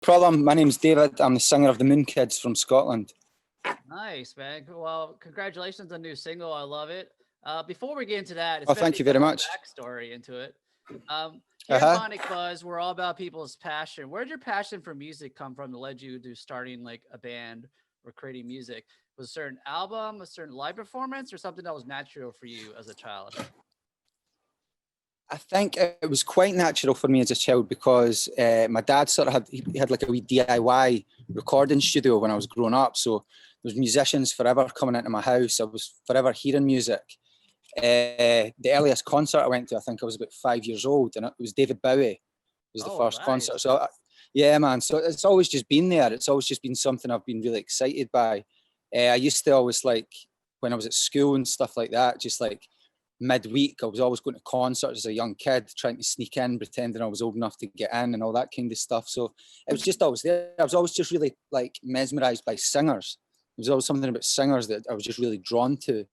problem. My name's David. I'm the singer of the Moon Kids from Scotland. Nice, man. Well, congratulations on the new single. I love it. Before we get into that, Oh, thank you very much. Backstory into it. Here at Bionic Buzz, we're all about people's passion. Where did your passion for music come from that led you to starting like a band or creating music? Was a certain album, a certain live performance, or something that was natural for you as a child? I think it was quite natural for me as a child because my dad sort of had like a wee DIY recording studio when I was growing up. So there was musicians forever coming into my house. I was forever hearing music. The earliest concert I went to, I think I was about 5 years old, and it was David Bowie. It was the first concert. So yeah, man. So it's always just been there. It's always just been something I've been really excited by. I used to always, like, when I was at school and stuff like that, just like midweek, I was always going to concerts as a young kid, trying to sneak in, pretending I was old enough to get in and all that kind of stuff. So it was just always there. I was always just really like mesmerized by singers. There was always something about singers that I was just really drawn to.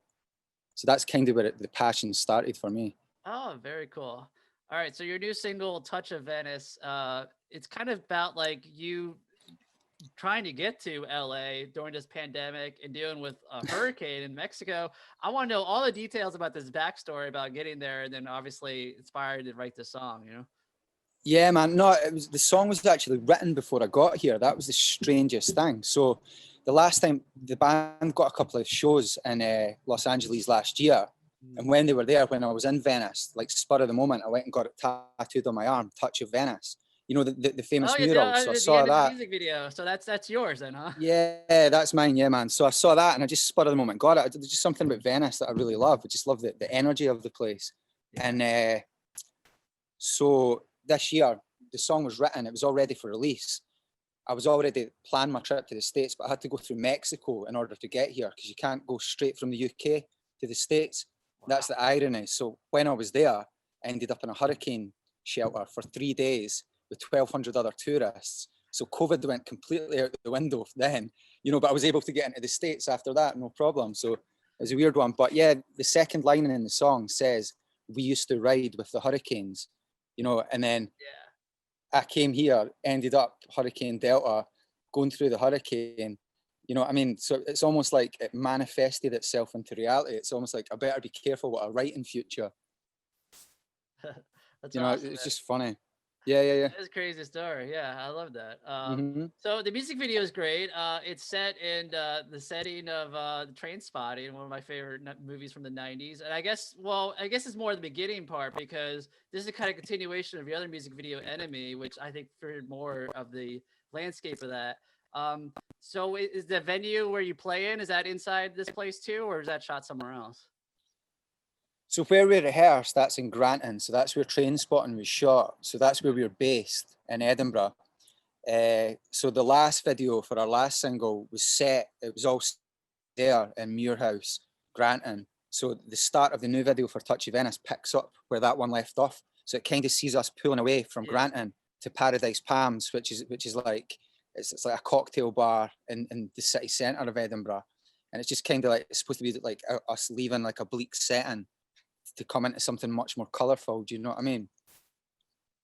So that's kind of where the passion started for me. Oh, very cool. All right, so your new single, Touch of Venice, it's kind of about like you trying to get to LA during this pandemic and dealing with a hurricane in Mexico. I want to know all the details about this backstory about getting there, and then obviously inspired to write this song, you know? Yeah, man. No, the song was actually written before I got here. That was the strangest thing. So the last time the band got a couple of shows in Los Angeles last year, and when they were there, when I was in Venice, like spur of the moment, I went and got it tattooed on my arm, Touch of Venice. You know, the famous mural. So I saw that. Music video. So that's yours then, huh? Yeah, that's mine. Yeah, man. So I saw that and I just spur of the moment got it. There's just something about Venice that I really love. I just love the energy of the place. Yeah. And so this year, the song was written. It was all ready for release. I was already planned my trip to the States, but I had to go through Mexico in order to get here because you can't go straight from the UK to the States. Wow. That's the irony. So when I was there, I ended up in a hurricane shelter for 3 days with 1,200 other tourists. So COVID went completely out the window then, you know, but I was able to get into the States after that, no problem. So it was a weird one. But yeah, the second line in the song says, we used to ride with the hurricanes, you know, and then I came here, ended up Hurricane Delta, going through the hurricane, you know what I mean? So it's almost like it manifested itself into reality. It's almost like I better be careful what I write in future. That's you know, awesome, it's just funny. Yeah. That's a crazy story. Yeah, I love that. So the music video is great. It's set in the setting of the Train Spotting, one of my favorite movies from the 90s. And I guess it's more the beginning part because this is a kind of continuation of your other music video, Enemy, which I think for more of the landscape of that. So is the venue where you play in, is that inside this place too, or is that shot somewhere else? So where we rehearsed, that's in Granton. So that's where Train Spotting was shot. So that's where we were based in Edinburgh. So the last video for our last single was set. It was all there in Muirhouse, Granton. So the start of the new video for Touch of Venice picks up where that one left off. So it kind of sees us pulling away from Granton to Paradise Palms, which is like it's like a cocktail bar in the city centre of Edinburgh. And it's just kind of like it's supposed to be like us leaving like a bleak setting to come into something much more colourful. Do you know what I mean?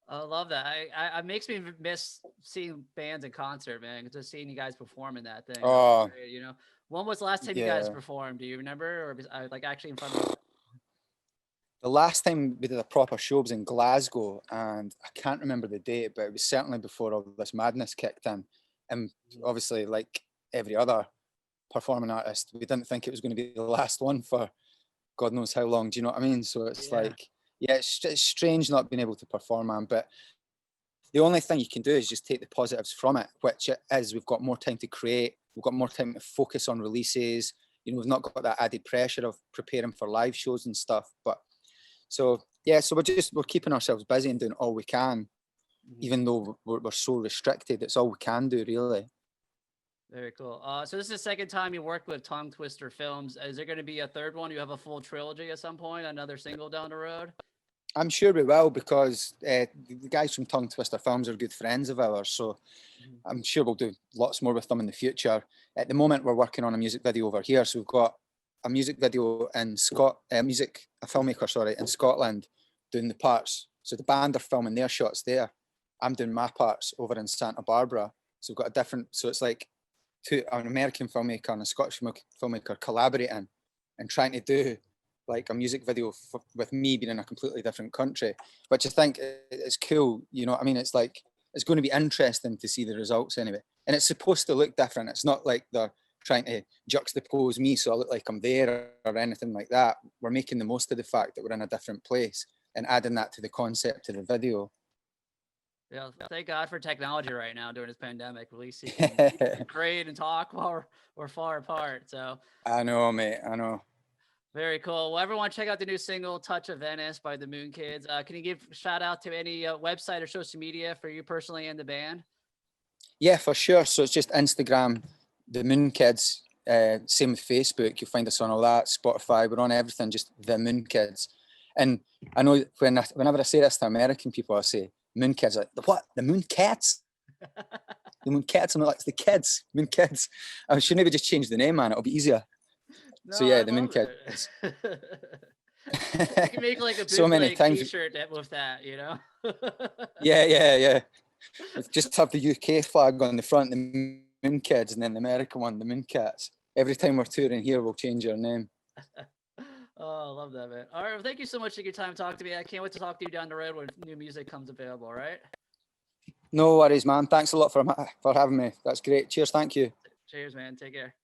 I love that. I makes me miss seeing bands in concert, man. Just seeing you guys perform in that thing. Oh, great, you know. When was the last time you guys performed? Do you remember, or like actually in front of you? The last time we did a proper show was in Glasgow, and I can't remember the date, but it was certainly before all this madness kicked in. And obviously, like every other performing artist, we didn't think it was going to be the last one for God knows how long. Do you know what I mean? So it's like, it's strange not being able to perform, man. But the only thing you can do is just take the positives from it, which is we've got more time to create. We've got more time to focus on releases. You know, we've not got that added pressure of preparing for live shows and stuff. But so we're keeping ourselves busy and doing all we can, even though we're so restricted. It's all we can do, really. Very cool. So this is the second time you worked with Tongue Twister Films. Is there going to be a third one? You have a full trilogy at some point, another single down the road? I'm sure we will because the guys from Tongue Twister Films are good friends of ours. So I'm sure we'll do lots more with them in the future. At the moment, we're working on a music video over here. So we've got a music video in a filmmaker in Scotland doing the parts. So the band are filming their shots there. I'm doing my parts over in Santa Barbara. So we've got a different, so it's like an American filmmaker and a Scottish filmmaker collaborating and trying to do like a music video with me being in a completely different country, which I think is cool. You know what I mean? It's like, it's going to be interesting to see the results anyway. And it's supposed to look different. It's not like they're trying to juxtapose me so I look like I'm there or anything like that. We're making the most of the fact that we're in a different place and adding that to the concept of the video. Yeah, thank God for technology right now during this pandemic. At least you can create and talk while we're far apart. So I know, mate. I know. Very cool. Well, everyone check out the new single Touch of Venice by the Moon Kids. Can you give a shout out to any website or social media for you personally and the band? Yeah, for sure. So it's just Instagram, the Moon Kids. Same with Facebook. You'll find us on all that. Spotify. We're on everything. Just the Moon Kids. And I know whenever I say this to American people, I say Moon Kids. Like, the what? The Moon Cats? The Moon Cats? I'm not like, it's the kids. Moon Kids. I should maybe just change the name, man. It'll be easier. No, so yeah, I the Moon love Kids. You can make like a So many bootleg times. T-shirt with that, you know? Yeah. Just have the UK flag on the front, the Moon Kids, and then the American one, the Moon Cats. Every time we're touring here, we'll change our name. Oh, I love that, man. All right, well, thank you so much for your time talking to me. I can't wait to talk to you down the road when new music comes available, all right? No worries, man. Thanks a lot for having me. That's great. Cheers. Thank you. Cheers, man. Take care.